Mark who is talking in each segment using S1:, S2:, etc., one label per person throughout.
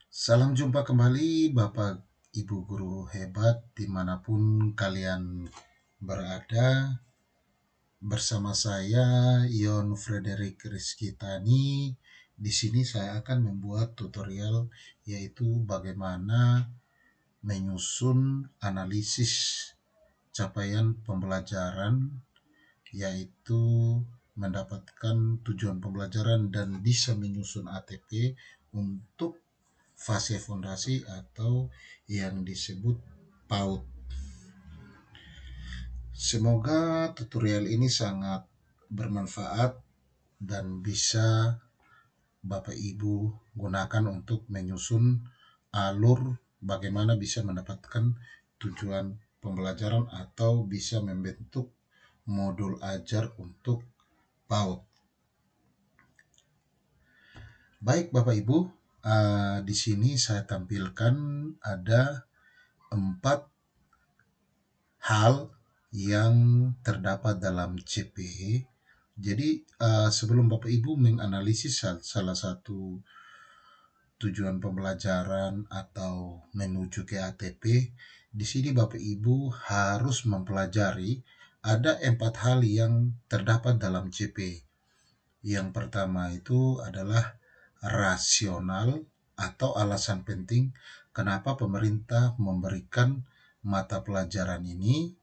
S1: Salam jumpa kembali Bapak Ibu Guru hebat dimanapun kalian berada. Bersama saya Yon Frederick Rizky Tani. Di sini saya akan membuat tutorial yaitu bagaimana menyusun analisis capaian pembelajaran, yaitu mendapatkan tujuan pembelajaran dan bisa menyusun ATP untuk fase fondasi atau yang disebut PAUD. Semoga tutorial ini sangat bermanfaat dan bisa Bapak Ibu gunakan untuk menyusun alur bagaimana bisa mendapatkan tujuan pembelajaran atau bisa membentuk modul ajar untuk PAUD. Baik Bapak Ibu, di sini saya tampilkan ada 4 hal yang terdapat dalam CP. Jadi sebelum Bapak Ibu menganalisis salah satu tujuan pembelajaran atau menuju ke ATP, di sini Bapak Ibu harus mempelajari ada 4 hal yang terdapat dalam CP. Yang pertama itu adalah rasional atau alasan penting kenapa pemerintah memberikan mata pelajaran ini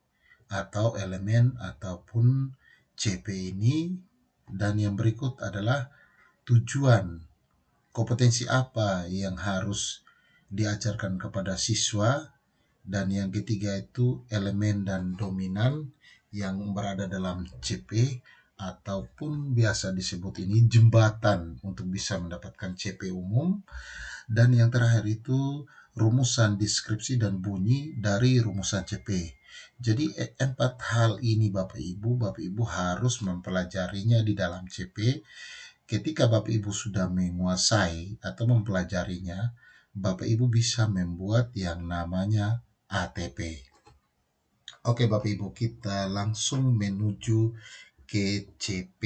S1: atau elemen ataupun CP ini. Dan yang berikut adalah tujuan, kompetensi apa yang harus diajarkan kepada siswa. Dan yang ketiga itu elemen dan dominan yang berada dalam CP ataupun biasa disebut ini jembatan untuk bisa mendapatkan CP umum. Dan yang terakhir itu rumusan deskripsi dan bunyi dari rumusan CP. Jadi 4 hal ini Bapak Ibu harus mempelajarinya di dalam CP. Ketika Bapak Ibu sudah menguasai atau mempelajarinya, Bapak Ibu bisa membuat yang namanya ATP. Oke Bapak Ibu, kita langsung menuju ke CP.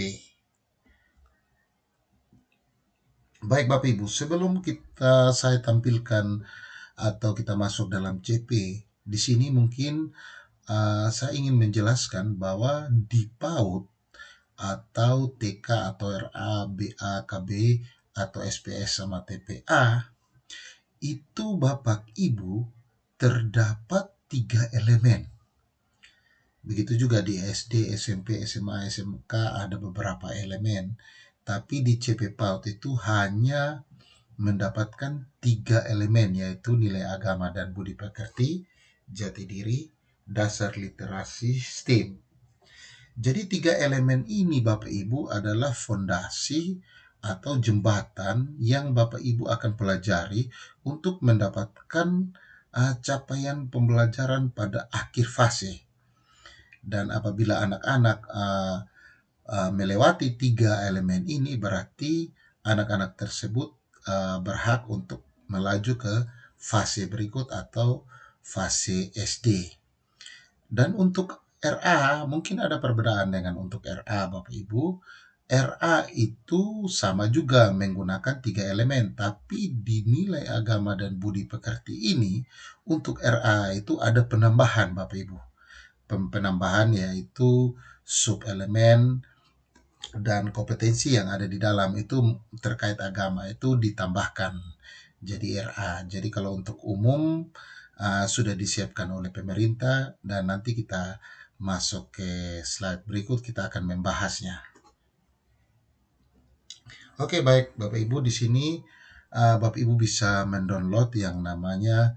S1: Baik Bapak Ibu, sebelum saya tampilkan atau kita masuk dalam CP, di sini mungkin saya ingin menjelaskan bahwa di PAUD atau TK atau RA, BA, KB atau SPS sama TPA itu Bapak Ibu terdapat 3 elemen. Begitu juga di SD, SMP, SMA, SMK ada beberapa elemen. Tapi di CP PAUD itu hanya mendapatkan 3 elemen, yaitu nilai agama dan budi pekerti, jati diri, dasar literasi STEM. Jadi 3 elemen ini Bapak Ibu adalah fondasi atau jembatan yang Bapak Ibu akan pelajari untuk mendapatkan capaian pembelajaran pada akhir fase. Dan apabila anak-anak melewati 3 elemen ini, berarti anak-anak tersebut berhak untuk melaju ke fase berikut atau fase SD. Dan untuk RA mungkin ada perbedaan dengan untuk RA Bapak Ibu. RA itu sama juga menggunakan 3 elemen, tapi di nilai agama dan budi pekerti ini untuk RA itu ada penambahan Bapak Ibu. Penambahan yaitu sub elemen dan kompetensi yang ada di dalam itu terkait agama itu ditambahkan jadi RA. Jadi kalau untuk umum sudah disiapkan oleh pemerintah dan nanti kita masuk ke slide berikut kita akan membahasnya. Oke, baik Bapak Ibu, di sini Bapak Ibu bisa mendownload yang namanya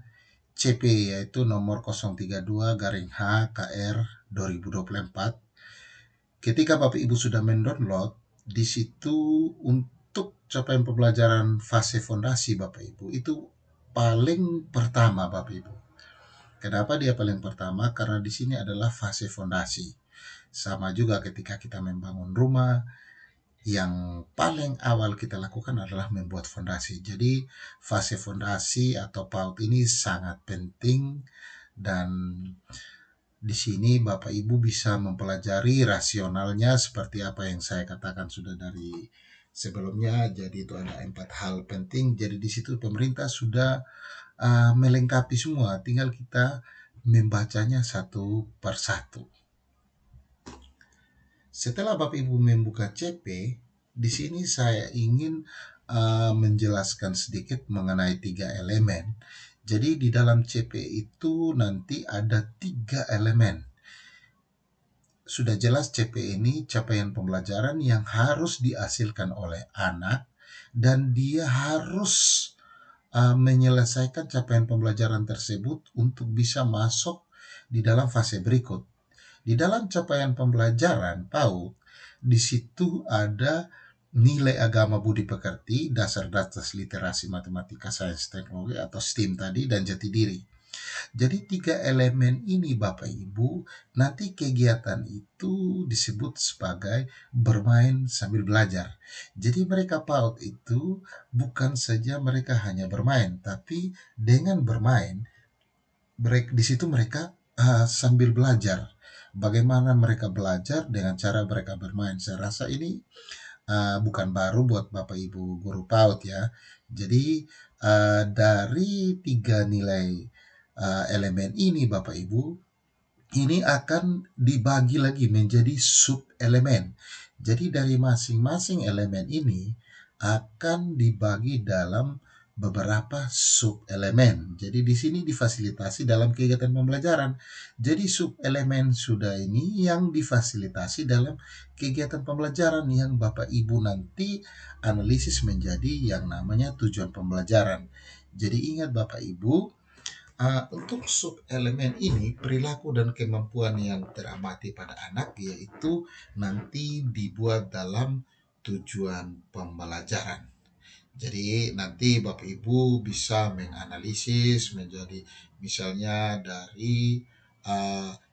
S1: CP yaitu nomor 032 garing H KR 2024. Ketika Bapak Ibu sudah mendownload, di situ untuk capaian pembelajaran fase fondasi Bapak Ibu itu paling pertama Bapak Ibu. Kenapa dia paling pertama? Karena di sini adalah fase fondasi. Sama juga ketika kita membangun rumah, yang paling awal kita lakukan adalah membuat fondasi. Jadi fase fondasi atau PAUD ini sangat penting dan di sini Bapak Ibu bisa mempelajari rasionalnya seperti apa yang saya katakan sudah dari sebelumnya. Jadi itu ada 4 hal penting. Jadi di situ pemerintah sudah melengkapi semua, tinggal kita membacanya satu per satu. Setelah Bapak Ibu membuka CP, di sini saya ingin menjelaskan sedikit mengenai 3 elemen. Jadi di dalam CP itu nanti ada 3 elemen. Sudah jelas CP ini capaian pembelajaran yang harus dihasilkan oleh anak dan dia harus menyelesaikan capaian pembelajaran tersebut untuk bisa masuk di dalam fase berikut. Di dalam capaian pembelajaran PAUD, di situ ada nilai agama budi pekerti, dasar-dasar literasi matematika sains teknologi atau STEAM tadi, dan jati diri. Jadi 3 elemen ini Bapak Ibu, nanti kegiatan itu disebut sebagai bermain sambil belajar. Jadi mereka PAUD itu bukan saja mereka hanya bermain, tapi dengan bermain, di situ mereka sambil belajar. Bagaimana mereka belajar dengan cara mereka bermain. Saya rasa ini bukan baru buat Bapak Ibu guru PAUD ya. Jadi dari 3 nilai elemen ini Bapak Ibu, ini akan dibagi lagi menjadi sub elemen. Jadi dari masing-masing elemen ini akan dibagi dalam beberapa sub elemen. Jadi di sini difasilitasi dalam kegiatan pembelajaran. Jadi sub elemen sudah ini yang difasilitasi dalam kegiatan pembelajaran yang Bapak Ibu nanti analisis menjadi yang namanya tujuan pembelajaran. Jadi ingat Bapak Ibu, untuk sub-elemen ini, perilaku dan kemampuan yang teramati pada anak yaitu nanti dibuat dalam tujuan pembelajaran. Jadi nanti Bapak Ibu bisa menganalisis menjadi misalnya dari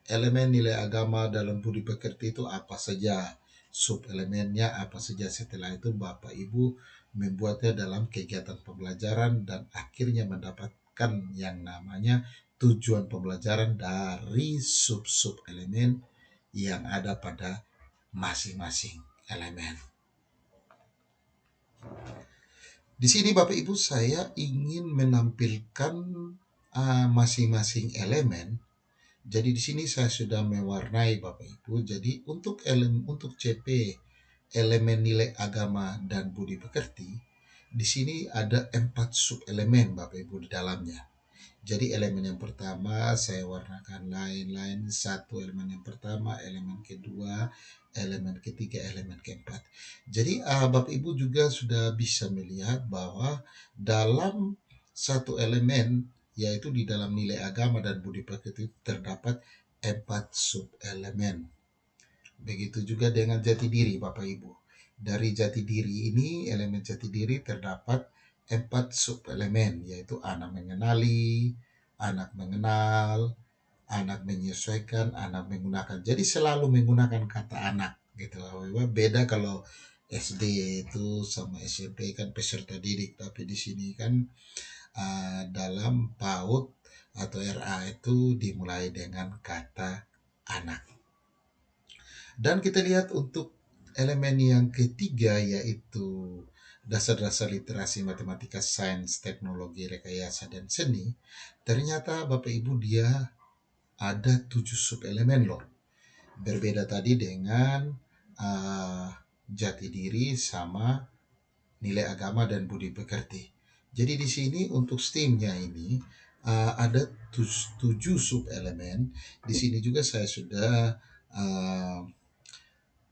S1: elemen nilai agama dalam budi pekerti itu apa saja, sub-elemennya apa saja. Setelah itu Bapak Ibu membuatnya dalam kegiatan pembelajaran dan akhirnya mendapatkan yang namanya tujuan pembelajaran dari sub-sub elemen yang ada pada masing-masing elemen. Di sini Bapak Ibu saya ingin menampilkan masing-masing elemen. Jadi di sini saya sudah mewarnai Bapak Ibu. Jadi untuk CP elemen nilai agama dan budi pekerti, di sini ada 4 sub elemen Bapak Ibu di dalamnya. Jadi elemen yang pertama saya warnakan lain-lain, satu elemen yang pertama, elemen kedua, elemen ketiga, elemen keempat. Jadi Bapak Ibu juga sudah bisa melihat bahwa dalam satu elemen, yaitu di dalam nilai agama dan budi pekerti terdapat 4 sub elemen. Begitu juga dengan jati diri Bapak Ibu. Dari jati diri ini, elemen jati diri terdapat 4 sub elemen, yaitu anak mengenali, anak mengenal, anak menyesuaikan, anak menggunakan. Jadi selalu menggunakan kata anak gitu. Beda kalau SD itu sama SMP kan peserta didik, tapi di sini kan dalam PAUD atau RA itu dimulai dengan kata anak. Dan kita lihat untuk elemen yang ketiga yaitu dasar-dasar literasi matematika, sains, teknologi, rekayasa, dan seni. Ternyata Bapak Ibu dia ada 7 sub elemen loh. Berbeda tadi dengan jati diri sama nilai agama dan budi pekerti. Jadi di sini untuk STEAM-nya ini ada 7 sub elemen. Di sini juga saya sudah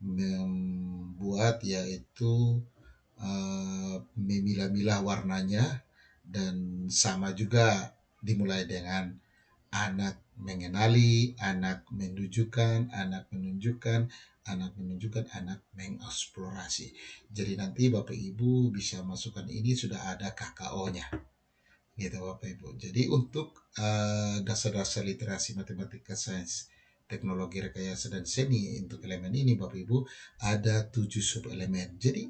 S1: membuat yaitu memilah-milah warnanya dan sama juga dimulai dengan anak mengenali, anak menunjukkan, anak menunjukkan, anak menunjukkan, anak mengeksplorasi. Jadi nanti Bapak Ibu bisa masukkan ini sudah ada KKO-nya. Gitu Bapak Ibu. Jadi untuk dasar-dasar literasi matematika, sains, teknologi, rekayasa, dan seni untuk elemen ini Bapak Ibu ada 7 sub elemen. Jadi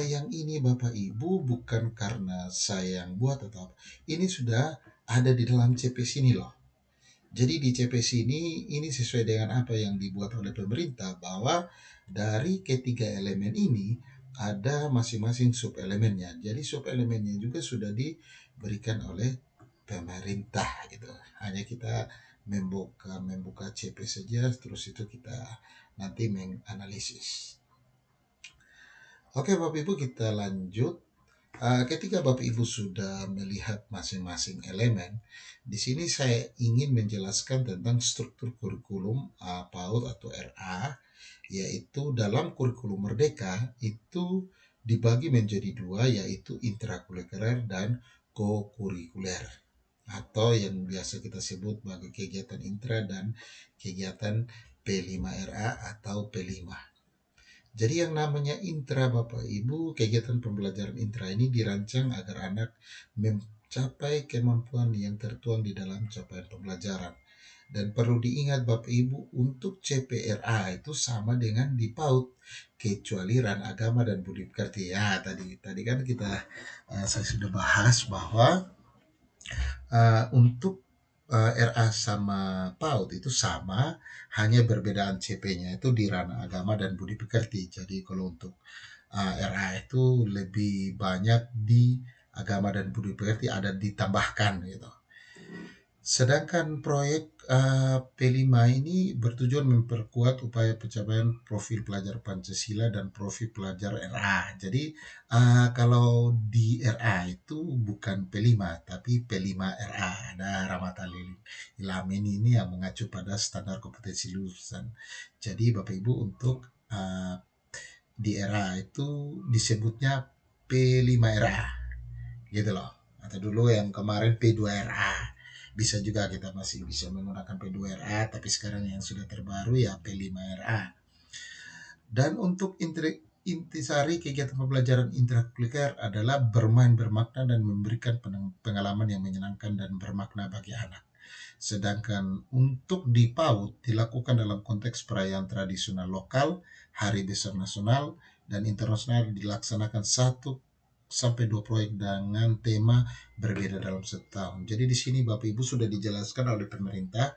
S1: yang ini Bapak Ibu bukan karena saya yang buat atau apa. Ini sudah ada di dalam CP sini loh. Jadi di CP sini ini sesuai dengan apa yang dibuat oleh pemerintah bahwa dari ketiga elemen ini ada masing-masing sub-elemennya. Jadi sub-elemennya juga sudah diberikan oleh pemerintah gitu. Hanya kita membuka CP saja, terus itu kita nanti menganalisis. Oke Bapak Ibu, kita lanjut. Ketika Bapak Ibu sudah melihat masing-masing elemen, di sini saya ingin menjelaskan tentang struktur kurikulum PAUD atau RA, yaitu dalam kurikulum Merdeka itu dibagi menjadi dua, yaitu intrakurikuler dan kokurikuler, atau yang biasa kita sebut sebagai kegiatan intra dan kegiatan P5RA atau P5. Jadi yang namanya intra Bapak Ibu, kegiatan pembelajaran intra ini dirancang agar anak mencapai kemampuan yang tertuang di dalam capaian pembelajaran. Dan perlu diingat Bapak Ibu, untuk CPRA itu sama dengan di PAUD, kecuali ranah agama dan budi pekerti. Ya, tadi kan saya sudah bahas bahwa untuk RA sama PAUD itu sama, hanya perbedaan CP-nya itu di ranah agama dan budi pekerti. Jadi kalau untuk RA itu lebih banyak di agama dan budi pekerti, ada ditambahkan gitu. Sedangkan proyek P5 ini bertujuan memperkuat upaya pencapaian profil pelajar Pancasila dan profil pelajar RA. Jadi kalau di RA itu bukan P5 tapi P5 RA. Ada Rahmatal Ilamin ini yang mengacu pada standar kompetensi lulusan. Jadi Bapak Ibu untuk di RA itu disebutnya P5 RA gitu loh. Atau dulu yang kemarin P2RA. Bisa juga kita masih bisa menggunakan P2RA, tapi sekarang yang sudah terbaru ya P5RA. Dan untuk intisari kegiatan pembelajaran intrakurikuler adalah bermain bermakna dan memberikan pengalaman yang menyenangkan dan bermakna bagi anak. Sedangkan untuk di PAUD dilakukan dalam konteks perayaan tradisional lokal, hari besar nasional dan internasional, dilaksanakan 1 sampai 2 proyek dengan tema berbeda dalam setahun. Jadi di sini Bapak Ibu sudah dijelaskan oleh pemerintah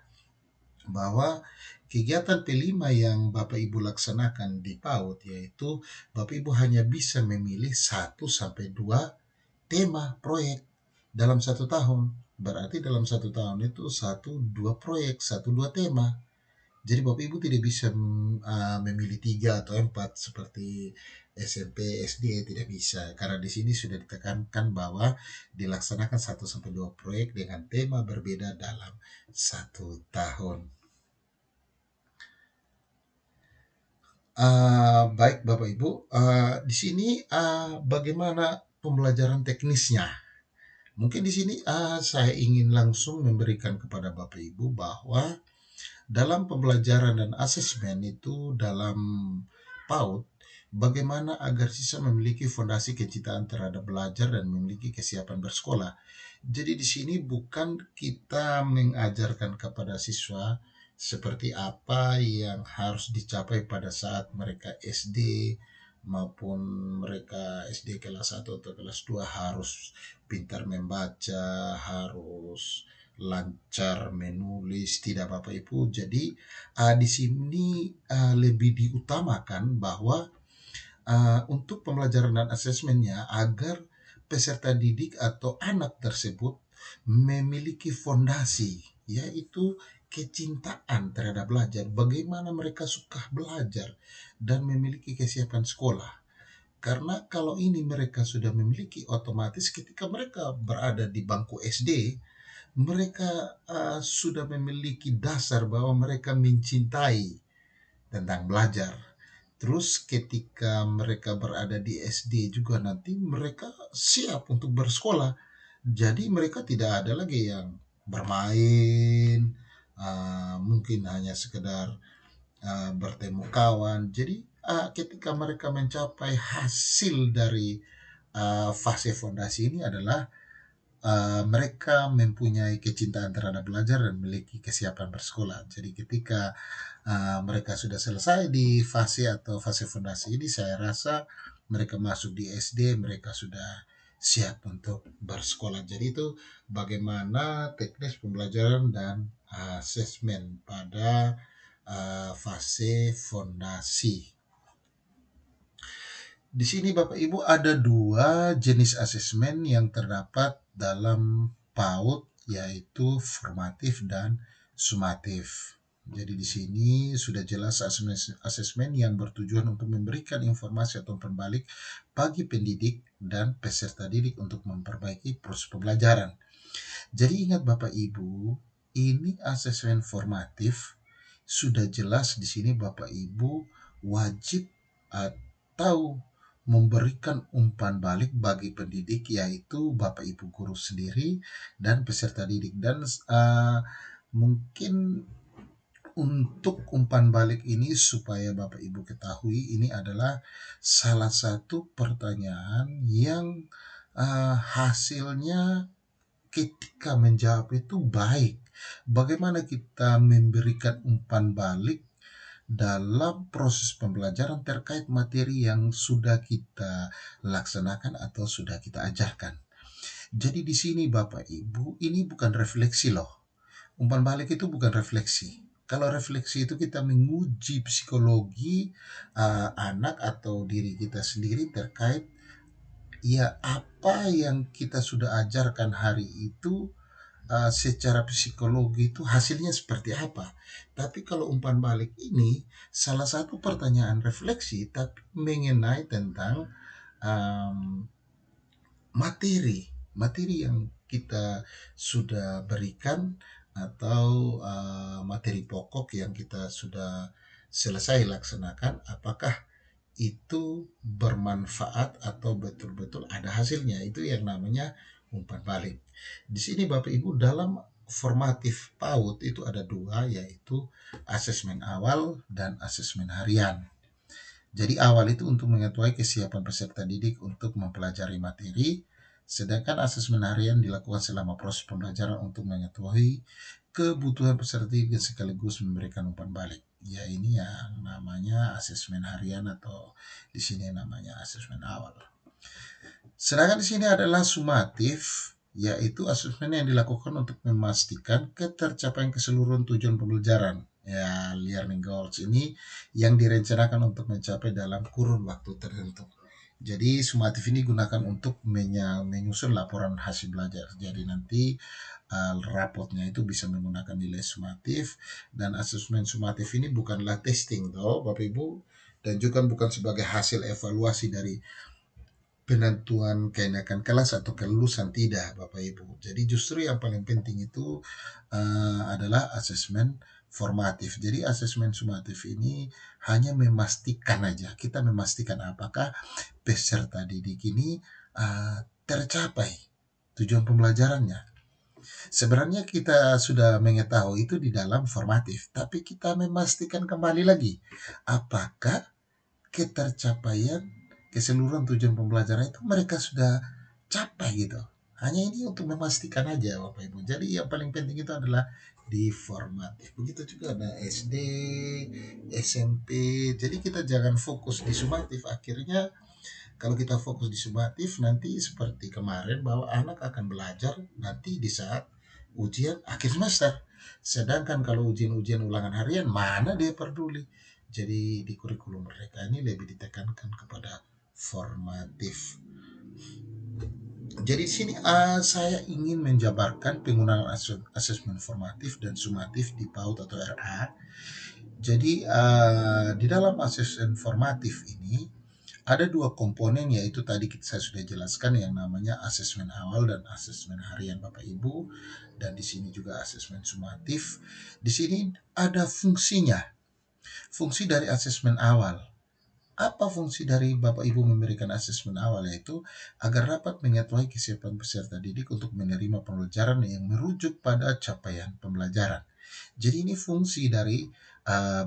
S1: bahwa kegiatan P5 yang Bapak Ibu laksanakan di PAUD, yaitu Bapak Ibu hanya bisa memilih 1 sampai 2 tema proyek dalam 1 tahun. Berarti dalam 1 tahun itu 1-2 proyek, 1-2 tema. Jadi Bapak Ibu tidak bisa memilih 3 atau 4 seperti SMP, SD, tidak bisa. Karena di sini sudah ditekankan bahwa dilaksanakan 1 sampai 2 proyek dengan tema berbeda dalam 1 tahun. Baik Bapak Ibu, di sini bagaimana pembelajaran teknisnya? Mungkin di sini saya ingin langsung memberikan kepada Bapak Ibu bahwa dalam pembelajaran dan asesmen itu dalam PAUD, bagaimana agar siswa memiliki fondasi kecintaan terhadap belajar dan memiliki kesiapan bersekolah. Jadi di sini bukan kita mengajarkan kepada siswa seperti apa yang harus dicapai pada saat mereka SD maupun mereka SD kelas 1 atau kelas 2 harus pintar membaca, harus lancar menulis, tidak Bapak Ibu. Jadi di sini lebih diutamakan bahwa untuk pembelajaran dan asesmennya agar peserta didik atau anak tersebut memiliki fondasi, yaitu kecintaan terhadap belajar, bagaimana mereka suka belajar dan memiliki kesiapan sekolah. Karena kalau ini mereka sudah memiliki, otomatis ketika mereka berada di bangku SD, mereka sudah memiliki dasar bahwa mereka mencintai tentang belajar. Terus ketika mereka berada di SD juga nanti mereka siap untuk bersekolah. Jadi mereka tidak ada lagi yang bermain, mungkin hanya sekedar bertemu kawan. Jadi ketika mereka mencapai hasil dari fase fondasi ini adalah mereka mempunyai kecintaan terhadap belajar dan memiliki kesiapan bersekolah. Jadi ketika mereka sudah selesai di fase atau fase fondasi ini, saya rasa mereka masuk di SD, mereka sudah siap untuk bersekolah. Jadi itu bagaimana teknis pembelajaran dan asesmen pada fase fondasi. Di sini Bapak Ibu ada dua jenis asesmen yang terdapat dalam PAUD, yaitu formatif dan sumatif. Jadi di sini sudah jelas asesmen yang bertujuan untuk memberikan informasi atau umpan balik bagi pendidik dan peserta didik untuk memperbaiki proses pembelajaran. Jadi ingat Bapak Ibu, ini asesmen formatif sudah jelas di sini Bapak Ibu wajib atau memberikan umpan balik bagi pendidik, yaitu Bapak Ibu guru sendiri dan peserta didik. Dan mungkin untuk umpan balik ini supaya Bapak Ibu ketahui, ini adalah salah satu pertanyaan yang hasilnya ketika menjawab itu baik. Bagaimana kita memberikan umpan balik dalam proses pembelajaran terkait materi yang sudah kita laksanakan atau sudah kita ajarkan. Jadi di sini Bapak Ibu, ini bukan refleksi loh. Umpan balik itu bukan refleksi. Kalau refleksi itu kita menguji psikologi anak atau diri kita sendiri terkait ya apa yang kita sudah ajarkan hari itu secara psikologi itu hasilnya seperti apa. Tapi kalau umpan balik ini salah satu pertanyaan refleksi tapi mengenai tentang um, materi yang kita sudah berikan atau materi pokok yang kita sudah selesai laksanakan, apakah itu bermanfaat atau betul-betul ada hasilnya. Itu yang namanya umpan balik. Di sini Bapak Ibu dalam formatif PAUD itu ada dua, yaitu asesmen awal dan asesmen harian. Jadi awal itu untuk mengetahui kesiapan peserta didik untuk mempelajari materi, sedangkan asesmen harian dilakukan selama proses pembelajaran untuk mengetahui kebutuhan peserta didik sekaligus memberikan umpan balik. Ya ini yang namanya asesmen harian atau di sini namanya asesmen awal. Sedangkan di sini adalah sumatif, yaitu asesmen yang dilakukan untuk memastikan ketercapaian keseluruhan tujuan pembelajaran. Ya, learning goals ini yang direncanakan untuk mencapai dalam kurun waktu tertentu. Jadi sumatif ini gunakan untuk menyusun laporan hasil belajar. Jadi nanti rapotnya itu bisa menggunakan nilai sumatif, dan asesmen sumatif ini bukanlah testing toh Bapak Ibu, dan juga bukan sebagai hasil evaluasi dari penentuan kenaikan kelas atau kelulusan, tidak Bapak Ibu. Jadi justru yang paling penting itu adalah asesmen formatif. Jadi asesmen sumatif ini hanya memastikan aja, kita memastikan apakah peserta didik ini tercapai tujuan pembelajarannya. Sebenarnya kita sudah mengetahui itu di dalam formatif, tapi kita memastikan kembali lagi apakah ketercapaian keseluruhan tujuan pembelajaran itu mereka sudah capai gitu. Hanya ini untuk memastikan aja Bapak Ibu. Jadi yang paling penting itu adalah di formatif. Begitu juga ada SD, SMP. Jadi kita jangan fokus di sumatif. Akhirnya kalau kita fokus di sumatif nanti seperti kemarin bahwa anak akan belajar nanti di saat ujian akhir semester. Sedangkan kalau ujian-ujian ulangan harian mana dia peduli. Jadi di kurikulum mereka ini lebih ditekankan kepada formatif. Jadi di sini saya ingin menjabarkan penggunaan asesmen formatif dan sumatif di PAUD atau RA. Jadi di dalam asesmen formatif ini ada dua komponen, yaitu tadi saya sudah jelaskan yang namanya asesmen awal dan asesmen harian Bapak Ibu, dan di sini juga asesmen sumatif. Di sini ada fungsinya. Fungsi dari asesmen awal. Apa fungsi dari Bapak Ibu memberikan asesmen awal, yaitu agar dapat mengetahui kesiapan peserta didik untuk menerima pembelajaran yang merujuk pada capaian pembelajaran. Jadi ini fungsi dari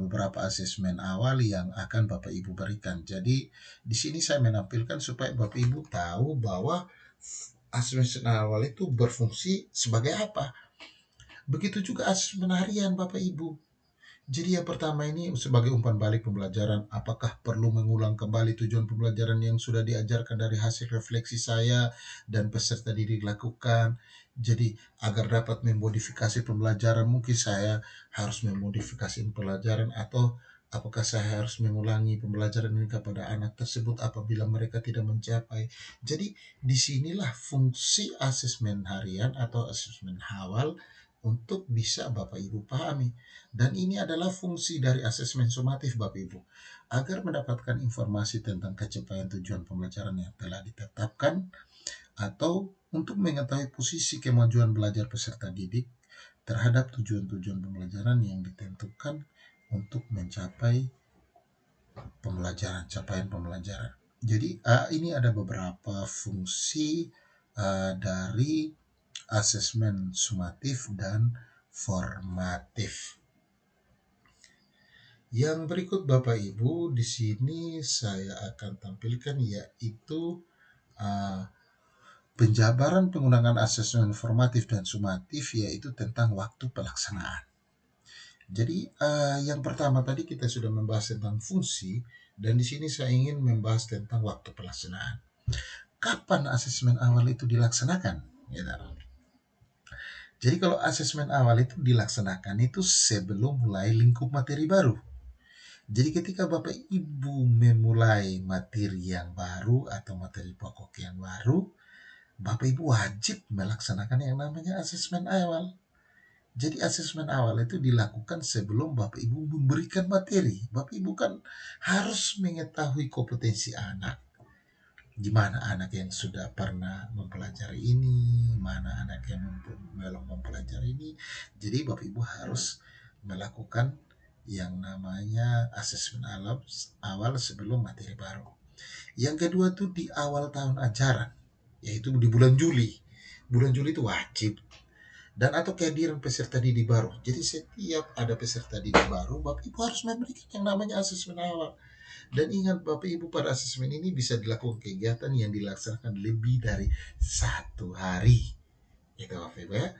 S1: beberapa asesmen awal yang akan Bapak Ibu berikan. Jadi di sini saya menampilkan supaya Bapak Ibu tahu bahwa asesmen awal itu berfungsi sebagai apa. Begitu juga asesmen harian Bapak Ibu. Jadi yang pertama ini sebagai umpan balik pembelajaran, apakah perlu mengulang kembali tujuan pembelajaran yang sudah diajarkan dari hasil refleksi saya dan peserta didik lakukan. Jadi agar dapat memodifikasi pembelajaran, mungkin saya harus memodifikasi pembelajaran atau Apakah saya harus mengulangi pembelajaran ini kepada anak tersebut apabila mereka tidak mencapai? Jadi disinilah fungsi asesmen harian atau asesmen awal untuk bisa Bapak Ibu pahami. Dan ini adalah fungsi dari asesmen sumatif Bapak Ibu. Agar mendapatkan informasi tentang capaian tujuan pembelajaran yang telah ditetapkan atau untuk mengetahui posisi kemajuan belajar peserta didik terhadap tujuan-tujuan pembelajaran yang ditentukan untuk mencapai pembelajaran, capaian pembelajaran. Jadi ini ada beberapa fungsi dari asesmen sumatif dan formatif. Yang berikut Bapak Ibu di sini saya akan tampilkan yaitu uh, penjabaran penggunaan asesmen formatif dan sumatif yaitu tentang waktu pelaksanaan. Jadi yang pertama tadi kita sudah membahas tentang fungsi dan di sini saya ingin membahas tentang waktu pelaksanaan. Kapan asesmen awal itu dilaksanakan? Gitu. Jadi kalau asesmen awal itu dilaksanakan itu sebelum mulai lingkup materi baru. Jadi ketika Bapak Ibu memulai materi yang baru atau materi pokok yang baru, Bapak Ibu wajib melaksanakan yang namanya asesmen awal. Jadi asesmen awal itu dilakukan sebelum Bapak Ibu memberikan materi. Bapak Ibu kan harus mengetahui kompetensi anak. Di mana anak yang sudah pernah mempelajari ini, mana anak yang belum mempelajari ini. Jadi Bapak Ibu harus melakukan yang namanya asesmen awal sebelum materi baru. Yang kedua tuh di awal tahun ajaran, yaitu di bulan Juli. Bulan Juli itu wajib dan atau kehadiran peserta didik baru. Jadi setiap ada peserta didik baru, Bapak Ibu harus memberikan yang namanya asesmen awal. Dan ingat Bapak Ibu, pada asesmen ini bisa dilakukan kegiatan yang dilaksanakan lebih dari 1 hari. Itu Bapak Ibu ya.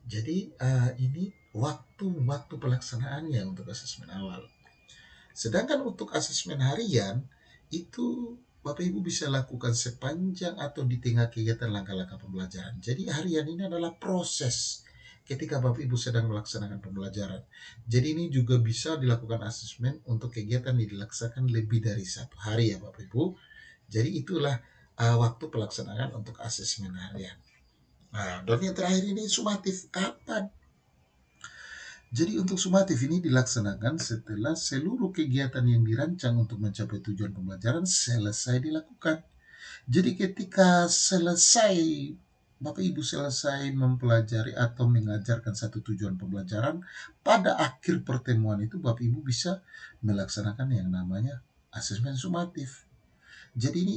S1: Jadi ini waktu pelaksanaannya untuk asesmen awal. Sedangkan untuk asesmen harian itu Bapak Ibu bisa lakukan sepanjang atau di tengah kegiatan langkah-langkah pembelajaran. Jadi harian ini adalah proses ketika Bapak Ibu sedang melaksanakan pembelajaran. Jadi ini juga bisa dilakukan asesmen untuk kegiatan yang dilaksanakan lebih dari 1 hari ya Bapak Ibu. Jadi itulah waktu pelaksanaan untuk asesmen harian. Nah, dan yang terakhir ini sumatif. Kapan? Jadi untuk sumatif ini dilaksanakan setelah seluruh kegiatan yang dirancang untuk mencapai tujuan pembelajaran selesai dilakukan. Jadi ketika selesai Bapak Ibu selesai mempelajari atau mengajarkan satu tujuan pembelajaran, pada akhir pertemuan itu Bapak Ibu bisa melaksanakan yang namanya asesmen sumatif. Jadi ini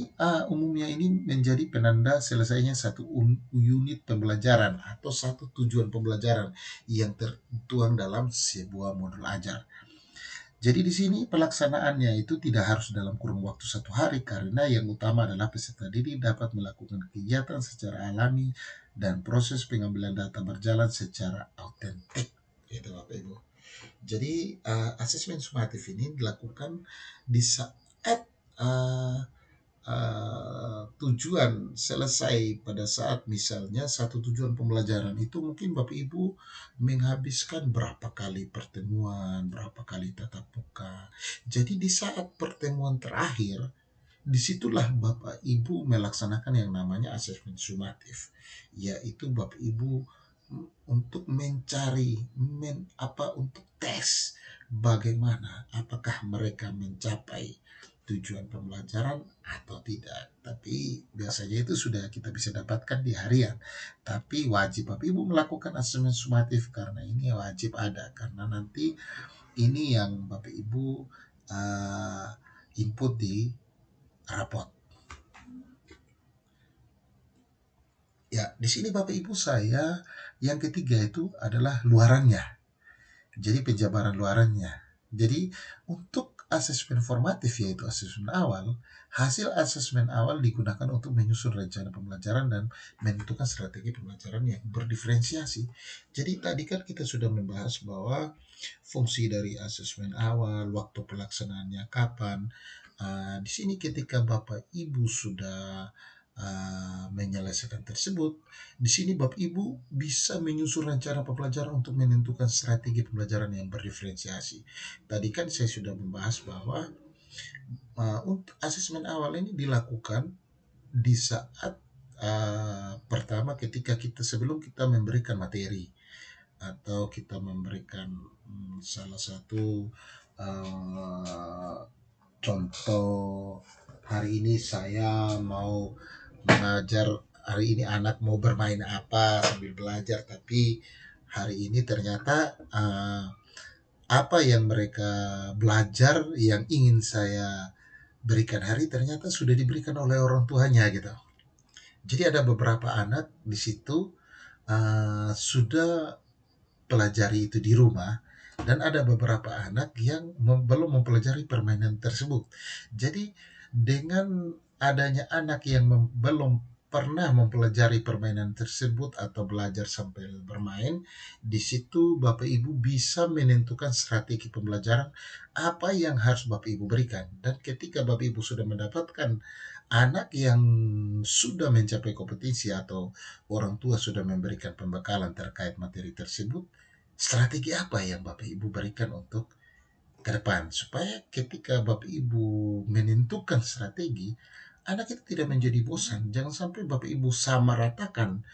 S1: umumnya ini menjadi penanda selesainya satu unit pembelajaran atau satu tujuan pembelajaran yang tertuang dalam sebuah modul ajar. Jadi di sini pelaksanaannya itu tidak harus dalam kurun waktu 1 hari karena yang utama adalah peserta didik dapat melakukan kegiatan secara alami dan proses pengambilan data berjalan secara autentik. Itu Bapak Ibu. Jadi asesmen sumatif ini dilakukan di saat tujuan selesai pada saat misalnya satu tujuan pembelajaran itu mungkin Bapak Ibu menghabiskan berapa kali pertemuan, berapa kali tatap muka. Jadi di saat pertemuan terakhir, disitulah Bapak Ibu melaksanakan yang namanya asesmen sumatif, yaitu Bapak Ibu untuk mencari untuk tes bagaimana apakah mereka mencapai tujuan pembelajaran atau tidak. Tapi biasanya itu sudah kita bisa dapatkan di harian. Tapi wajib Bapak Ibu melakukan asesmen sumatif karena ini wajib ada. Karena nanti ini yang Bapak Ibu input di rapot. Ya, di sini Bapak Ibu saya yang ketiga itu adalah luarannya. Jadi penjabaran luarannya. Jadi untuk asesmen formatif yaitu asesmen awal, hasil asesmen awal digunakan untuk menyusun rencana pembelajaran dan menentukan strategi pembelajaran yang berdiferensiasi. Jadi tadi kan kita sudah membahas bahwa fungsi dari asesmen awal, waktu pelaksanaannya kapan. Di sini ketika Bapak Ibu sudah menyelesaikan tersebut, di sini Bapak Ibu bisa menyusun rencana pembelajaran untuk menentukan strategi pembelajaran yang berdiferensiasi. Tadi kan saya sudah membahas bahwa untuk asesmen awal ini dilakukan di saat pertama ketika kita sebelum kita memberikan materi atau kita memberikan salah satu uh, contoh. Hari ini saya mau mengajar, hari ini anak mau bermain apa sambil belajar, tapi hari ini ternyata apa yang mereka belajar yang ingin saya berikan hari ternyata sudah diberikan oleh orang tuanya gitu. Jadi ada beberapa anak di situ sudah pelajari itu di rumah, dan ada beberapa anak yang belum mempelajari permainan tersebut. Jadi dengan adanya anak yang belum pernah mempelajari permainan tersebut atau belajar sambil bermain, di situ Bapak Ibu bisa menentukan strategi pembelajaran apa yang harus Bapak Ibu berikan. Dan ketika Bapak Ibu sudah mendapatkan anak yang sudah mencapai kompetensi atau orang tua sudah memberikan pembekalan terkait materi tersebut, strategi apa yang Bapak Ibu berikan untuk ke depan supaya ketika Bapak Ibu menentukan strategi, anak itu tidak menjadi bosan. Jangan sampai Bapak Ibu sama ratakan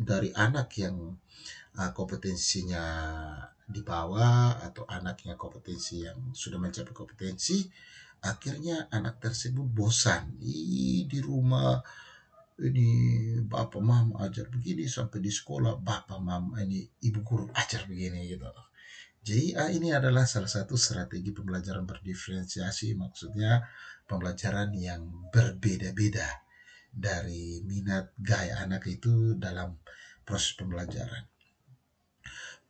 S1: dari anak yang kompetensinya di bawah atau anaknya kompetensi yang sudah mencapai kompetensi, akhirnya anak tersebut bosan di rumah. Ini bapak mama ajar begini, sampai di sekolah bapak mama ini ibu guru ajar begini gitu. Jadi ini adalah salah satu strategi pembelajaran berdiferensiasi, maksudnya pembelajaran yang berbeda-beda dari minat gaya anak itu dalam proses pembelajaran.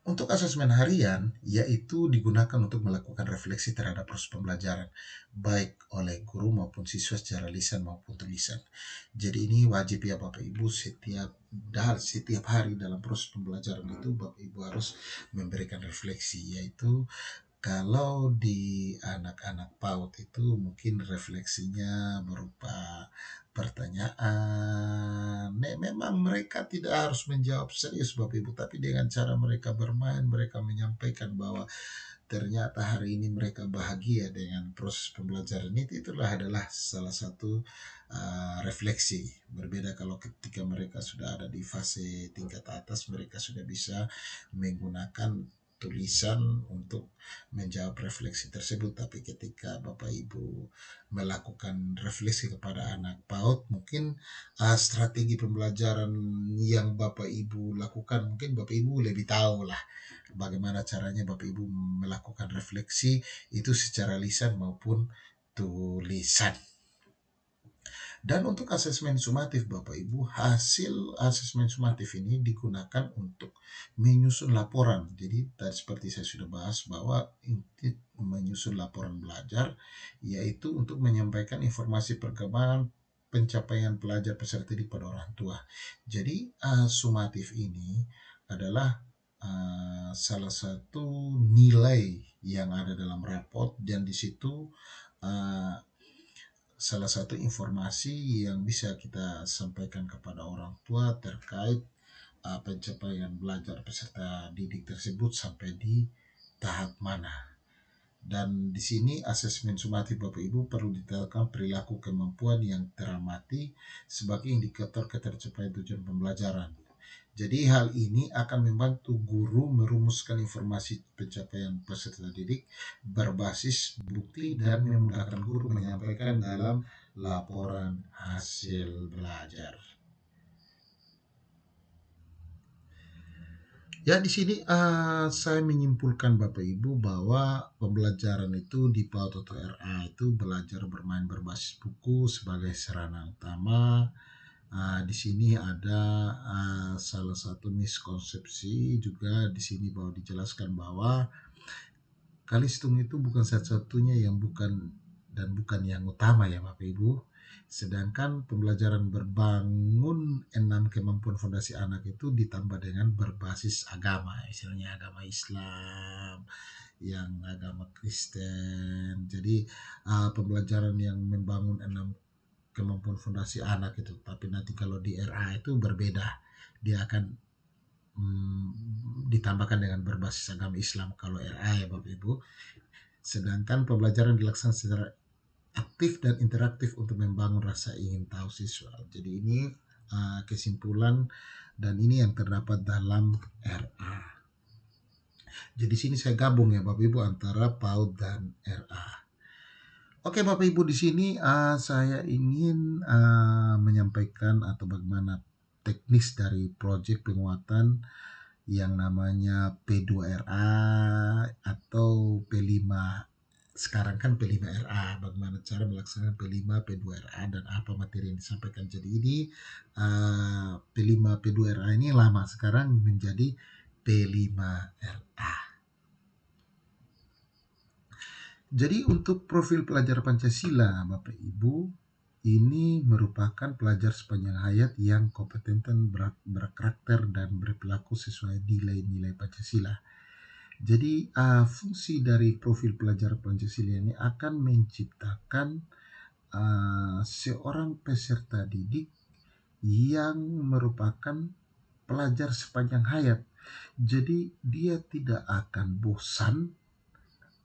S1: Untuk asesmen harian, yaitu digunakan untuk melakukan refleksi terhadap proses pembelajaran, baik oleh guru maupun siswa secara lisan maupun tulisan. Jadi ini wajib ya Bapak Ibu, setiap hari dalam proses pembelajaran itu Bapak Ibu harus memberikan refleksi, yaitu kalau di anak-anak PAUD itu mungkin refleksinya berupa pertanyaan. Memang mereka tidak harus menjawab serius Bapak Ibu, tapi dengan cara mereka bermain, mereka menyampaikan bahwa ternyata hari ini mereka bahagia dengan proses pembelajaran itu. Itulah adalah salah satu refleksi. Berbeda kalau ketika mereka sudah ada di fase tingkat atas, mereka sudah bisa menggunakan tulisan untuk menjawab refleksi tersebut. Tapi ketika Bapak Ibu melakukan refleksi kepada anak PAUD, mungkin strategi pembelajaran yang Bapak Ibu lakukan, mungkin Bapak Ibu lebih tahu lah bagaimana caranya Bapak Ibu melakukan refleksi itu secara lisan maupun tulisan. Dan untuk asesmen sumatif Bapak Ibu, hasil asesmen sumatif ini digunakan untuk menyusun laporan. Jadi tadi seperti saya sudah bahas bahwa inti menyusun laporan belajar yaitu untuk menyampaikan informasi perkembangan pencapaian pelajar peserta didik pada orang tua. Jadi sumatif ini adalah salah satu nilai yang ada dalam raport, dan di situ uh, salah satu informasi yang bisa kita sampaikan kepada orang tua terkait pencapaian belajar peserta didik tersebut sampai di tahap mana. Dan di sini asesmen sumatif Bapak Ibu perlu ditetapkan perilaku kemampuan yang teramati sebagai indikator ketercapaian tujuan pembelajaran. Jadi hal ini akan membantu guru merumuskan informasi pencapaian peserta didik berbasis bukti dan memudahkan guru menyampaikan dalam laporan hasil belajar. Ya, di sini saya menyimpulkan Bapak Ibu bahwa pembelajaran itu di PAUD atau RA itu belajar bermain berbasis buku sebagai sarana utama. Di sini ada salah satu miskonsepsi juga di sini bahwa dijelaskan bahwa Kalistung itu bukan satu-satunya yang bukan yang utama ya Bapak Ibu. Sedangkan pembelajaran berbangun 6 kemampuan fondasi anak itu ditambah dengan berbasis agama, misalnya agama Islam, yang agama Kristen. Jadi pembelajaran yang membangun 6 kemampuan fondasi anak itu. Tapi nanti kalau di RA itu berbeda, dia akan ditambahkan dengan berbasis agama Islam kalau RA ya Bapak Ibu. Sedangkan pembelajaran dilaksanakan secara aktif dan interaktif untuk membangun rasa ingin tahu siswa. Jadi ini kesimpulan dan ini yang terdapat dalam RA. Jadi sini saya gabung ya Bapak Ibu antara PAUD dan RA. Oke Bapak Ibu, di sini saya ingin menyampaikan atau bagaimana teknis dari proyek penguatan yang namanya P2RA atau P5. Sekarang kan P5RA, bagaimana cara melaksanakan P5, P2RA dan apa materi yang disampaikan. Jadi ini P5, P2RA ini lama, sekarang menjadi P5RA. Jadi untuk profil pelajar Pancasila, Bapak Ibu, ini merupakan pelajar sepanjang hayat yang kompeten, berkarakter, dan berperilaku sesuai nilai-nilai Pancasila. Jadi fungsi dari profil pelajar Pancasila ini akan menciptakan seorang peserta didik yang merupakan pelajar sepanjang hayat. Jadi dia tidak akan bosan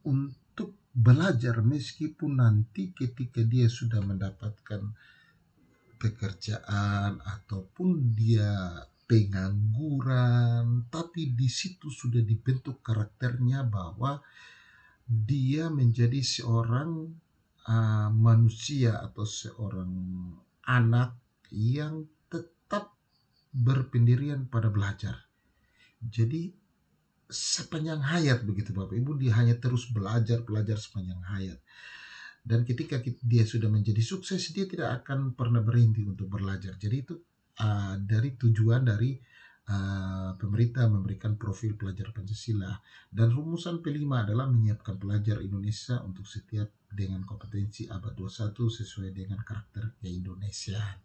S1: untuk belajar meskipun nanti ketika dia sudah mendapatkan pekerjaan ataupun dia pengangguran, tapi di situ sudah dibentuk karakternya bahwa dia menjadi seorang manusia atau seorang anak yang tetap berpendirian pada belajar. Jadi sepanjang hayat begitu Bapak Ibu, dia hanya terus belajar sepanjang hayat. Dan ketika dia sudah menjadi sukses, dia tidak akan pernah berhenti untuk belajar. Jadi itu dari tujuan dari pemerintah memberikan profil pelajar Pancasila. Dan rumusan P5 adalah menyiapkan pelajar Indonesia untuk setiap dengan kompetensi abad 21 sesuai dengan karakter keindonesiaan.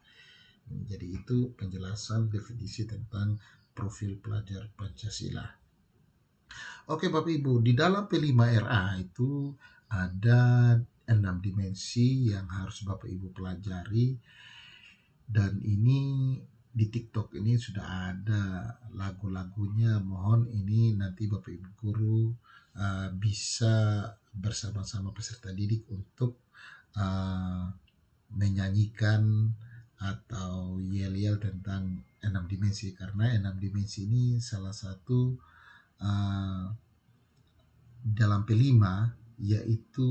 S1: Jadi itu penjelasan definisi tentang profil pelajar Pancasila. Oke Bapak Ibu, di dalam P5RA itu ada 6 dimensi yang harus Bapak Ibu pelajari, dan ini di TikTok ini sudah ada lagu-lagunya. Mohon ini nanti Bapak Ibu guru bisa bersama-sama peserta didik untuk menyanyikan atau yel-yel tentang 6 dimensi, karena 6 dimensi ini salah satu dalam P5, yaitu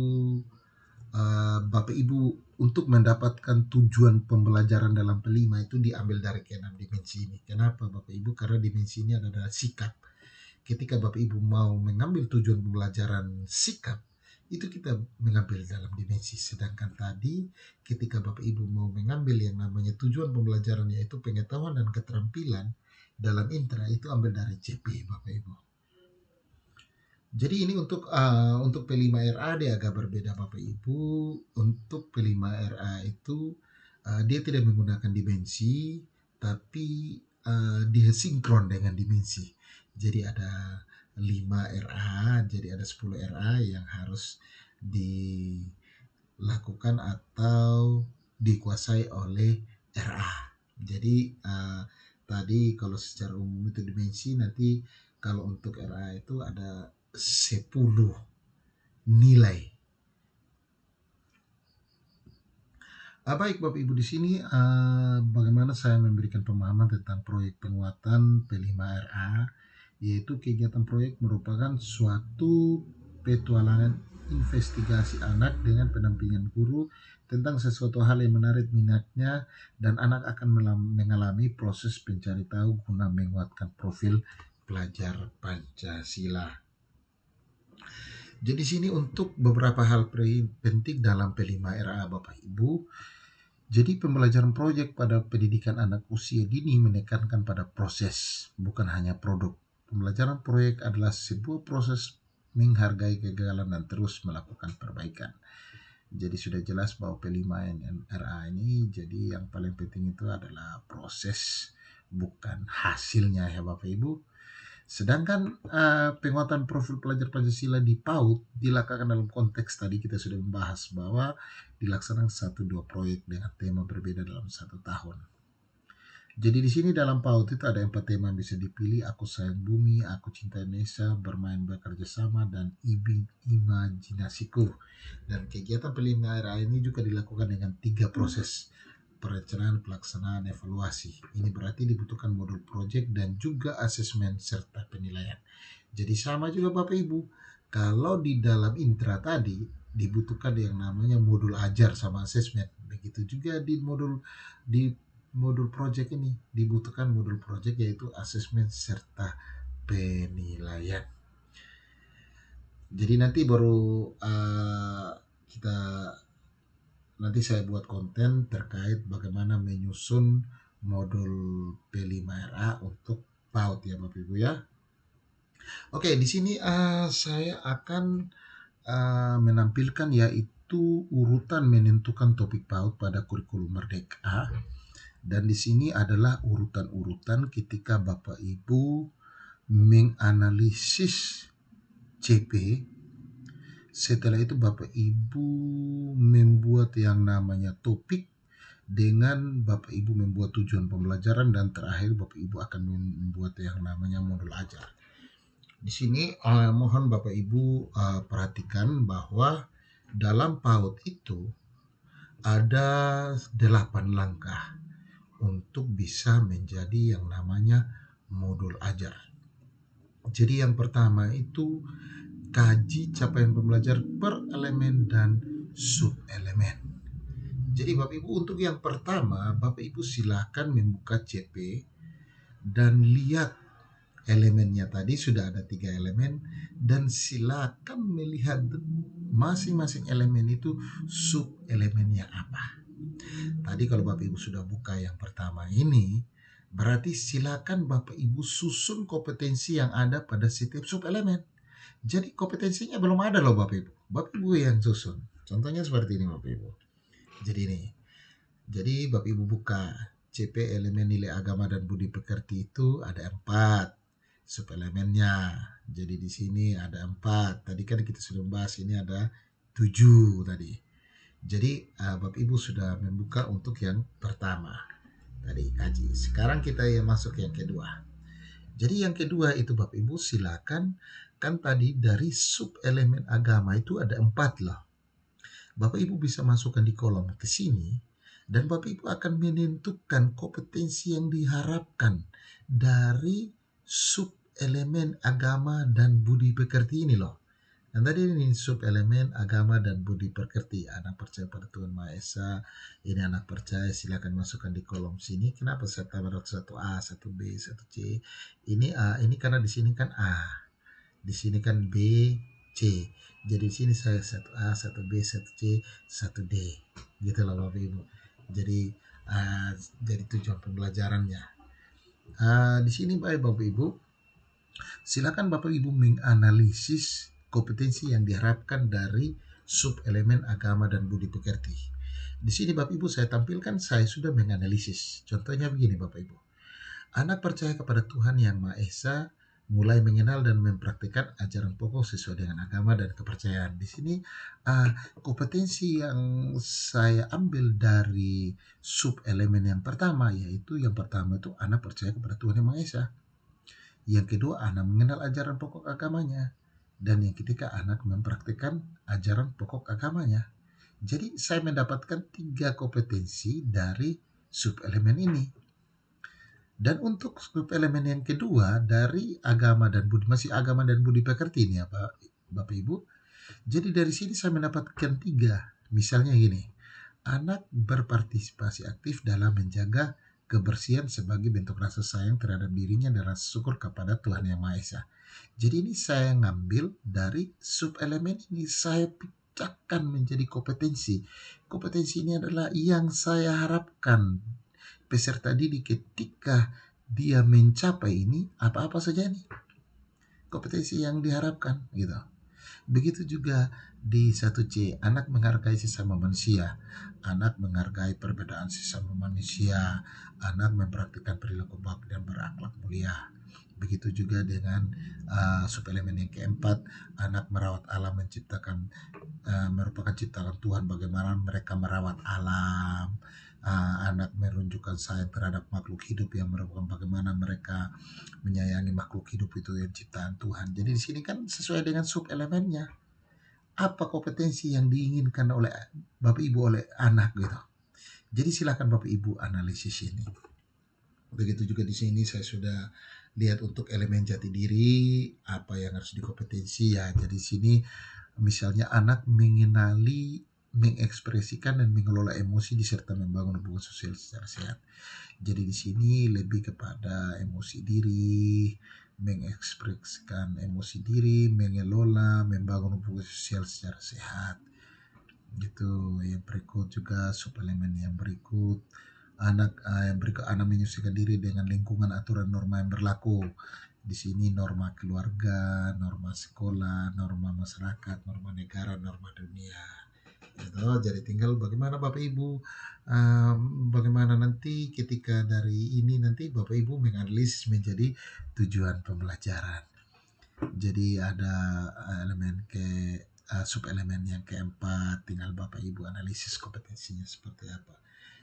S1: Bapak Ibu untuk mendapatkan tujuan pembelajaran dalam P5 itu diambil dari ke-6 dimensi ini. Kenapa Bapak Ibu? Karena dimensi ini adalah sikap. Ketika Bapak Ibu mau mengambil tujuan pembelajaran sikap, itu kita mengambil dalam dimensi. Sedangkan tadi ketika Bapak Ibu mau mengambil yang namanya tujuan pembelajaran, yaitu pengetahuan dan keterampilan dalam intra, itu ambil dari CP Bapak Ibu. Jadi ini untuk P5RA dia agak berbeda Bapak Ibu. Untuk P5RA itu dia tidak menggunakan dimensi, tapi dia sinkron dengan dimensi. Jadi ada 5RA, jadi ada 10RA yang harus dilakukan atau dikuasai oleh RA. Jadi tadi kalau secara umum itu dimensi, nanti kalau untuk RA itu ada 10 nilai. Baik Bapak Ibu, di sini bagaimana saya memberikan pemahaman tentang proyek penguatan P5RA, yaitu kegiatan proyek merupakan suatu petualangan investigasi anak dengan pendampingan guru tentang sesuatu hal yang menarik minatnya, dan anak akan mengalami proses pencari tahu guna menguatkan profil pelajar Pancasila. Jadi sini untuk beberapa hal penting dalam P5RA Bapak Ibu. Jadi pembelajaran proyek pada pendidikan anak usia dini menekankan pada proses, bukan hanya produk. Pembelajaran proyek adalah sebuah proses menghargai kegagalan dan terus melakukan perbaikan. Jadi sudah jelas bahwa P5RA ini, jadi yang paling penting itu adalah proses, bukan hasilnya ya Bapak Ibu. Sedangkan penguatan profil pelajar Pancasila di PAUD dilakukan dalam konteks tadi kita sudah membahas bahwa dilaksanakan 1-2 proyek dengan tema berbeda dalam 1 tahun. Jadi di sini dalam PAUD itu ada 4 tema yang bisa dipilih: aku sayang bumi, aku cinta Indonesia, bermain bekerja sama, dan imajinasiku. Dan kegiatan pelima ini juga dilakukan dengan 3 proses: perencanaan, pelaksanaan, evaluasi. Ini berarti dibutuhkan modul proyek dan juga asesmen serta penilaian. Jadi sama juga Bapak Ibu, kalau di dalam intra tadi dibutuhkan yang namanya modul ajar sama asesmen. Begitu juga di modul project ini dibutuhkan modul project yaitu asesmen serta penilaian. Jadi nanti baru kita nanti saya buat konten terkait bagaimana menyusun modul P5RA untuk PAUD ya Bapak Ibu ya. Oke, di sini saya akan menampilkan yaitu urutan menentukan topik PAUD pada kurikulum Merdeka. Dan di sini adalah urutan-urutan ketika Bapak Ibu menganalisis CP. Setelah itu Bapak Ibu membuat yang namanya topik, dengan Bapak Ibu membuat tujuan pembelajaran, dan terakhir Bapak Ibu akan membuat yang namanya modul ajar. Di sini mohon Bapak Ibu perhatikan bahwa dalam PAUD itu ada 8 langkah untuk bisa menjadi yang namanya modul ajar. Jadi yang pertama itu kaji capaian pembelajar per elemen dan sub-elemen. Jadi Bapak Ibu untuk yang pertama, Bapak Ibu silakan membuka CP dan lihat elemennya tadi sudah ada 3 elemen, dan silakan melihat masing-masing elemen itu sub-elemennya apa. Tadi kalau Bapak Ibu sudah buka yang pertama ini, berarti silakan Bapak Ibu susun kompetensi yang ada pada setiap sub-elemen. Jadi kompetensinya belum ada loh Bapak Ibu. Bapak Ibu yang susun. Contohnya seperti ini Bapak Ibu. Jadi Bapak Ibu buka CP elemen nilai agama dan budi pekerti itu ada 4 sub-elemennya. Jadi di sini ada 4. Tadi kan kita sudah bahas ini ada 7 tadi. Jadi Bapak Ibu sudah membuka untuk yang pertama tadi kaji. Sekarang kita yang masuk yang kedua. Jadi yang kedua itu Bapak Ibu silakan, kan tadi dari sub elemen agama itu ada 4 loh. Bapak Ibu bisa masukkan di kolom ke sini, dan Bapak Ibu akan menentukan kompetensi yang diharapkan dari sub elemen agama dan budi pekerti ini loh. Dan tadi ini sub elemen agama dan budi pekerti. Anak percaya pada Tuhan Maha Esa. Ini anak percaya, silakan masukkan di kolom sini. Kenapa saya tambah 1A, 1B, 1C? Ini A, ini karena di sini kan A. Di sini kan B, C. Jadi di sini saya 1A, 1B, 1C, 1D. Gitu loh Bapak Ibu. Jadi tujuan pembelajarannya. Di sini Bapak Ibu, silakan Bapak Ibu menganalisis kompetensi yang diharapkan dari sub elemen agama dan budi pekerti. Di sini Bapak Ibu saya tampilkan, saya sudah menganalisis. Contohnya begini Bapak Ibu. Anak percaya kepada Tuhan Yang Maha Esa, mulai mengenal dan mempraktikkan ajaran pokok sesuai dengan agama dan kepercayaan. Di sini kompetensi yang saya ambil dari sub elemen yang pertama, yaitu yang pertama itu anak percaya kepada Tuhan Yang Maha Esa. Yang kedua, anak mengenal ajaran pokok agamanya. Dan yang ketiga, anak mempraktikkan ajaran pokok agamanya. Jadi saya mendapatkan 3 kompetensi dari sub elemen ini. Dan untuk sub elemen yang kedua dari agama dan budi, masih agama dan budi pekerti ini ya Bapak Ibu. Jadi dari sini saya mendapatkan 3. Misalnya gini, anak berpartisipasi aktif dalam menjaga kebersihan sebagai bentuk rasa sayang terhadap dirinya dan rasa syukur kepada Tuhan Yang Maha Esa. Jadi ini saya ngambil dari sub elemen ini, saya pecahkan menjadi kompetensi. Kompetensi ini adalah yang saya harapkan peserta didik ketika dia mencapai ini, apa-apa saja nih kompetensi yang diharapkan gitu. Begitu juga di 1C, anak menghargai sesama manusia. Anak menghargai perbedaan sesama manusia. Anak mempraktikkan perilaku bakti dan berakhlak mulia. Begitu juga dengan subelemen yang keempat, anak merawat alam, menciptakan merupakan ciptaan Tuhan, bagaimana mereka merawat alam. Anak menunjukkan sayang terhadap makhluk hidup, yang merupakan bagaimana mereka menyayangi makhluk hidup itu yang ciptaan Tuhan. Jadi di sini kan sesuai dengan sub elemennya. Apa kompetensi yang diinginkan oleh Bapak Ibu oleh anak gitu. Jadi silakan Bapak Ibu analisis ini. Begitu juga di sini saya sudah lihat untuk elemen jati diri, apa yang harus dikompetensi ya. Jadi di sini misalnya anak mengenali, mengekspresikan dan mengelola emosi diserta membangun hubungan sosial secara sehat. Jadi di sini lebih kepada emosi diri, mengekspresikan emosi diri, mengelola, membangun hubungan sosial secara sehat. Gitu. Yang berikut juga suplemen yang berikut, yang berikut, anak menyesuaikan diri dengan lingkungan, aturan, norma yang berlaku. Di sini norma keluarga, norma sekolah, norma masyarakat, norma negara, norma dunia. Gitu. Jadi tinggal bagaimana Bapak Ibu, bagaimana nanti ketika dari ini nanti Bapak Ibu menganalisis menjadi tujuan pembelajaran. Jadi ada elemen subelemen yang keempat, tinggal Bapak Ibu analisis kompetensinya seperti apa.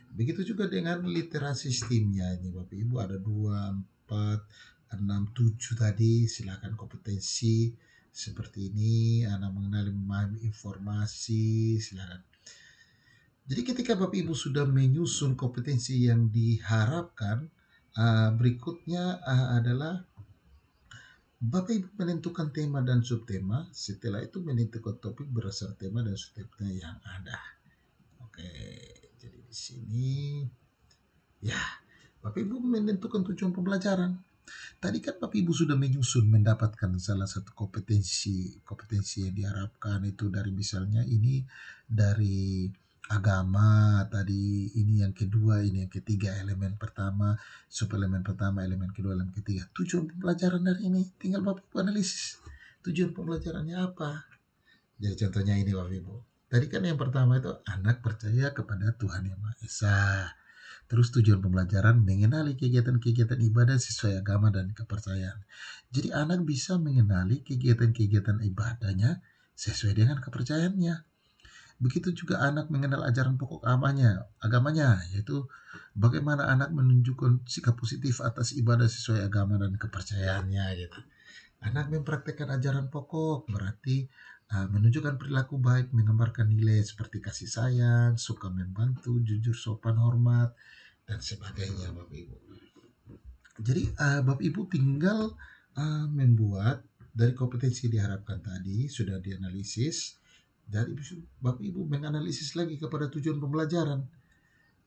S1: Begitu juga dengan literasi STEAM-nya ini Bapak Ibu, ada 2, 4, 6, 7 tadi. Silakan kompetensi seperti ini, anak mengenali, memahami informasi, silakan. Jadi ketika Bapak Ibu sudah menyusun kompetensi yang diharapkan, berikutnya adalah Bapak Ibu menentukan tema dan subtema. Setelah itu menentukan topik berdasar tema dan subtema yang ada. Oke, jadi di sini ya Bapak Ibu menentukan tujuan pembelajaran. Tadi kan Bapak Ibu sudah menyusun, mendapatkan salah satu kompetensi yang diharapkan itu dari misalnya ini dari agama tadi, ini yang kedua, ini yang ketiga, elemen pertama, subelemen pertama, elemen kedua, elemen ketiga. Tujuan pembelajaran dari ini tinggal Bapak Ibu analisis. Tujuan pembelajarannya apa? Jadi contohnya ini Bapak Ibu. Tadi kan yang pertama itu anak percaya kepada Tuhan Yang Maha Esa. Terus tujuan pembelajaran mengenali kegiatan-kegiatan ibadah sesuai agama dan kepercayaan. Jadi anak bisa mengenali kegiatan-kegiatan ibadahnya sesuai dengan kepercayaannya. Begitu juga anak mengenal ajaran pokok agamanya, yaitu bagaimana anak menunjukkan sikap positif atas ibadah sesuai agama dan kepercayaannya gitu. Anak mempraktekkan ajaran pokok berarti menunjukkan perilaku baik, menggambarkan nilai seperti kasih sayang, suka membantu, jujur, sopan, hormat, dan sebagainya Bapak Ibu. Jadi Bapak Ibu tinggal membuat dari kompetensi diharapkan tadi sudah dianalisis, dari Bapak Ibu menganalisis lagi kepada tujuan pembelajaran,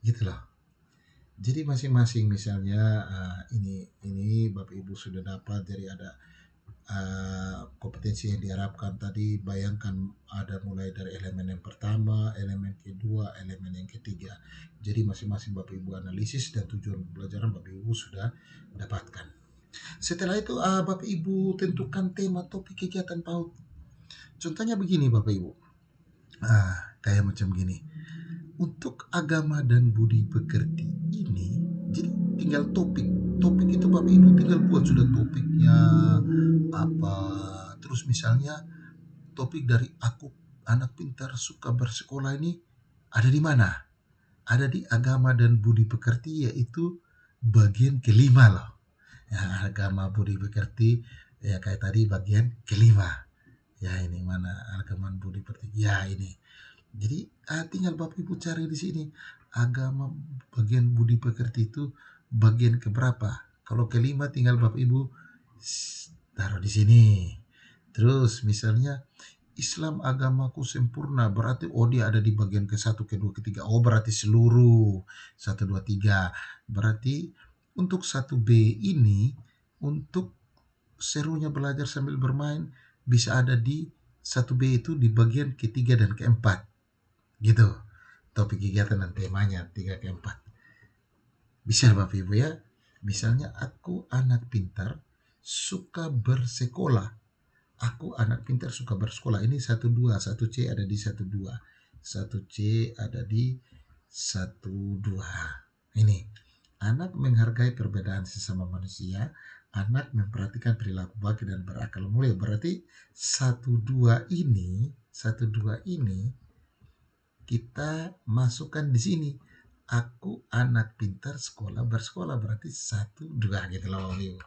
S1: gitu loh. Jadi masing-masing misalnya ini Bapak Ibu sudah dapat, jadi ada kompetensi yang diharapkan tadi, bayangkan ada mulai dari elemen yang pertama, elemen kedua, elemen yang ketiga. Jadi masing-masing Bapak Ibu analisis dan tujuan pembelajaran Bapak Ibu sudah dapatkan. Setelah itu Bapak Ibu tentukan tema, topik, kegiatan PAUD. Contohnya begini Bapak Ibu, kayak macam gini. Untuk agama dan budi pekerti ini, jadi tinggal topik. Topik itu Bapak Ibu tinggal buat sudah topiknya apa. Terus misalnya topik dari aku anak pintar suka bersekolah ini ada di mana? Ada di agama dan budi pekerti, yaitu bagian kelima loh. Ya, agama budi pekerti ya kayak tadi bagian kelima. Ya ini mana agama budi pekerti? Ya ini. Jadi tinggal Bapak Ibu cari di sini agama bagian budi pekerti itu bagian keberapa. Kalau kelima tinggal Bapak Ibu taruh di sini. Terus misalnya Islam agamaku sempurna, berarti dia ada di bagian ke-1, ke-2, ke-3. Berarti seluruh 1, 2, 3. Berarti untuk 1B ini, untuk serunya belajar sambil bermain bisa ada di 1B itu di bagian ketiga dan keempat. Gitu. Topik kegiatan dan temanya 3 ke 4. Bisa Bapak Ibu ya. Misalnya aku anak pintar suka bersekolah. Aku anak pintar suka bersekolah. Ini 1-2, 1C ada di 1-2. 1C ada di 1-2. Ini. Anak menghargai perbedaan sesama manusia. anak memperhatikan perilaku baki dan berakal mulia. Berarti satu dua ini kita masukkan di sini. Aku anak pintar sekolah bersekolah, berarti satu dua gitu loh Bapak Ibu.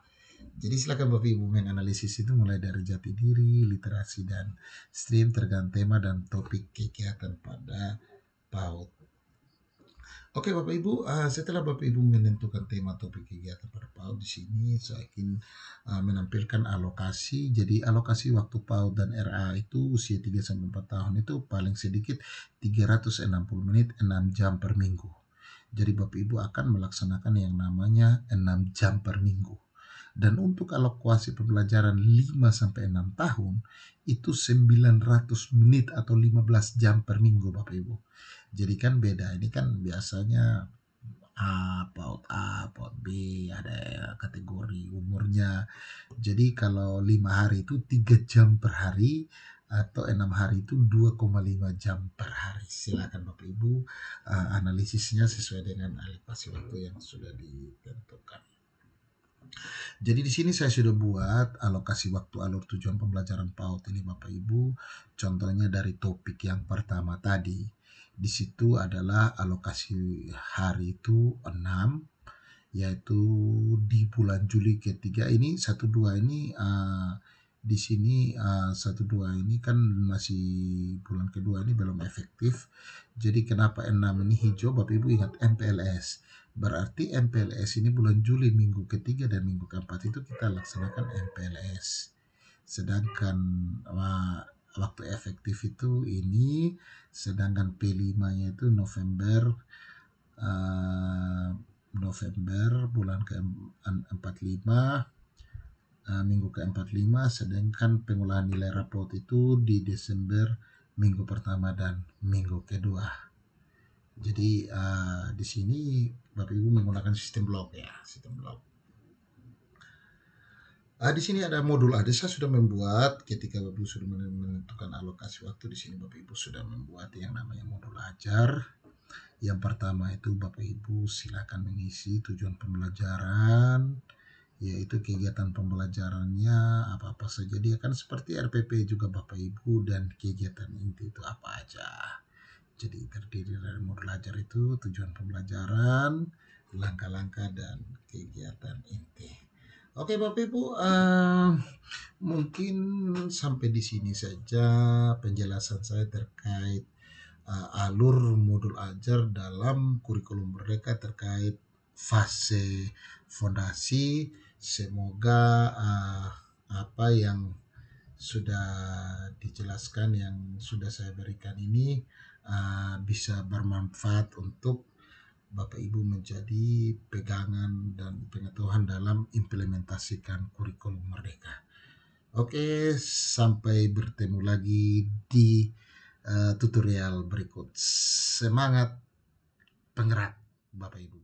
S1: Jadi silakan Bapak Ibu menganalisis itu mulai dari jati diri, literasi dan stream tergantung tema dan topik kegiatan pada PAUD. Oke Bapak Ibu, setelah Bapak Ibu menentukan tema topik kegiatan pada PAUD, di sini saya ingin menampilkan alokasi. Jadi alokasi waktu PAUD dan RA itu usia 3 sampai 4 tahun itu paling sedikit 360 menit 6 jam per minggu. Jadi Bapak Ibu akan melaksanakan yang namanya 6 jam per minggu. Dan untuk alokasi pembelajaran 5 sampai 6 tahun itu 900 menit atau 15 jam per minggu Bapak Ibu. Jadi kan beda, ini kan biasanya PAUD B, ada kategori umurnya. Jadi kalau 5 hari itu 3 jam per hari, atau 6 hari itu 2,5 jam per hari. Silakan Bapak Ibu analisisnya sesuai dengan alokasi waktu yang sudah ditentukan. Jadi di sini saya sudah buat alokasi waktu alur tujuan pembelajaran PAUD ini Bapak Ibu. Contohnya dari topik yang pertama tadi. Di situ adalah alokasi hari itu 6, yaitu di bulan Juli ketiga ini 1-2 ini di sini 1-2 ini kan masih bulan kedua ini belum efektif. Jadi kenapa 6 ini hijau? Bapak Ibu ingat MPLS. Berarti MPLS ini bulan Juli minggu ketiga dan minggu keempat itu kita laksanakan MPLS. Sedangkan waktu efektif itu ini, sedangkan P5-nya itu November bulan ke-45, minggu ke-45, sedangkan pengolahan nilai rapot itu di Desember minggu pertama dan minggu kedua. Jadi di sini Bapak Ibu menggunakan sistem blok ya, sistem blok. Di sini ada modul A. Saya sudah membuat ketika Bapak Ibu sudah menentukan alokasi waktu, di sini Bapak Ibu sudah membuat yang namanya modul ajar. Yang pertama itu Bapak Ibu silakan mengisi tujuan pembelajaran, yaitu kegiatan pembelajarannya apa-apa saja. Dia kan seperti RPP juga Bapak Ibu, dan kegiatan inti itu apa aja. Jadi terdiri dari modul ajar itu tujuan pembelajaran, langkah-langkah, dan kegiatan inti. Oke Bapak Ibu, mungkin sampai di sini saja penjelasan saya terkait alur modul ajar dalam kurikulum Merdeka terkait fase fondasi. Semoga apa yang sudah dijelaskan, yang sudah saya berikan ini bisa bermanfaat untuk Bapak Ibu menjadi pegangan dan pengetahuan dalam implementasikan kurikulum Merdeka. Oke, sampai bertemu lagi di tutorial berikut. Semangat penggerak Bapak Ibu.